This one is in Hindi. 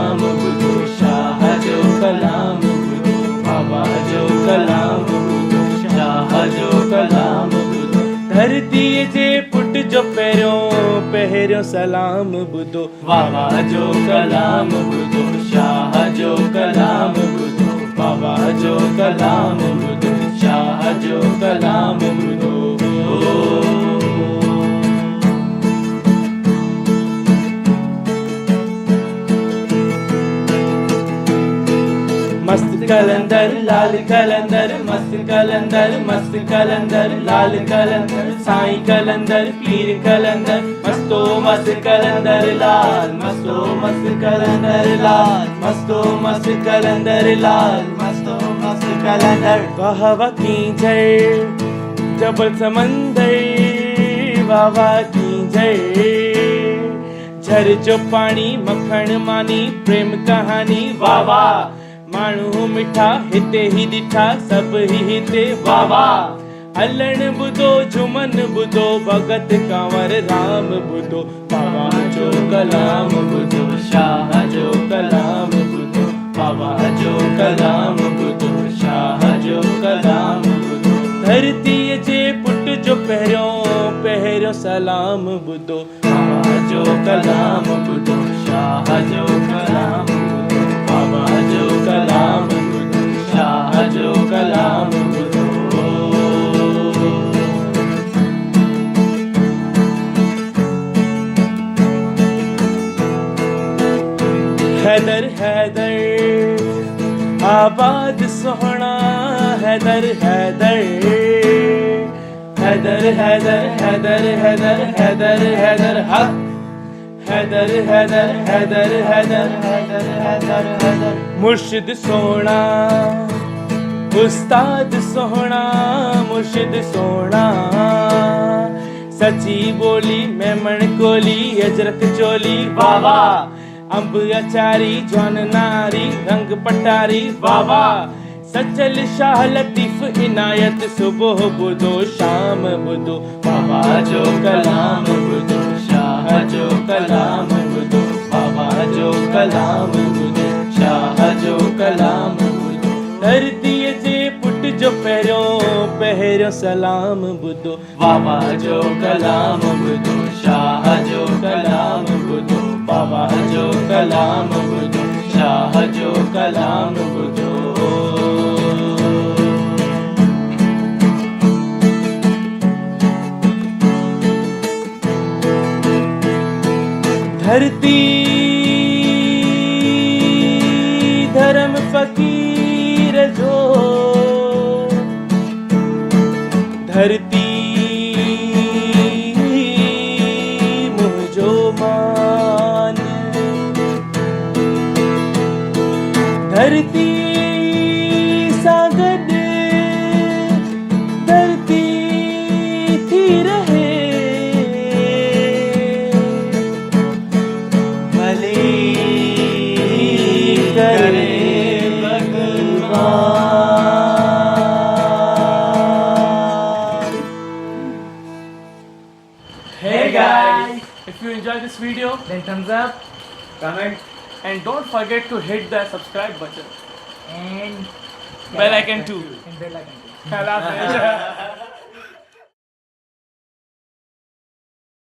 कलाम ॿुधो, शाह जो कलाम ॿुधो, बाबा जो कलाम ॿुधो, शाह जो कलाम ॿुधो। धरतीअ जे पुट जो पहिरियों सलाम ॿुधो, बाबा जो कलाम ॿुधो, शाह जो कलाम ॿुधो, बाबा जो कलाम ॿुधो, शाह जो कलाम ॿुधो। मस्त कलंदर लाल कलंदर, मस्त कलंदर मस्त कलंदर लाल कलंदर, साईं कलंदर पीर कलंदर, मस्तो मस्त कलंदर लाल, मस्तो मस्त कलंदर लाल, मस्तो मस्त कलंदर लाल, मस्तो मस्त कलंदर। वाह वाह की जय जबल समंदर, वाह वाह की जय। झर जो पानी मखण मानी प्रेम कहानी, वाह वाह माण्हू मिठा हिते ही ॾिठा सभु ही हिते, वाह वाह। हलण ॿुधो झुमन ॿुधो भगत कंवर राम ॿुधो, बाबा जो कलाम ॿुधो, शाह जो कलाम ॿुधो, बाबा जो कलाम ॿुधो, शाह जो कलाम ॿुधो। धरतीअ जे पुट जो पहिरियों सलाम ॿुधो, बाबा जो कलाम ॿुधो, शाह जो कलाम ॿुधो, बाबा जो कलाम ॿुधो, शाह जो कलाम ॿुधो। हैदर हैदर आबाद सोहना, हैदर हैदर हैदर हैदर हैदर हैदर हैदर हैदर हक, हैदर हैदर हैदर हैदर हैदर हैदर हैदर। मुर्शिद सोना उस्ताद सोहना, मुर्शिद सोना सची बोली मेमण कोली अजरक चोली, बाबा अंब अचारी जौन नारी रंग पटारी, बाबा सचल शाह लतीफ इनायत सुबह ॿुधो शाम ॿुधो, बाबा जो कलाम ॿुधो, शाह जो कलाम ॿुधो, बाबा जो कलाम ॿुधो, शाह जो कलाम ॿुधो। धरतीअ जे पुट जो पहिरियों सलाम ॿुधो, बाबा जो कलाम ॿुधो, शाह जो कलाम ॿुधो, बाबा जो कलाम ॿुधो, शाह जो कलाम ॿुधो। धरती धर्म फकीर जो, धरती मुझो मान, धरती सागद धरती थी रहे, भले करे Hey guys, if you enjoyed this video, then thumbs up, comment, and don't forget to hit the subscribe button and bell icon too. and bell icon too. Allah Hafiz.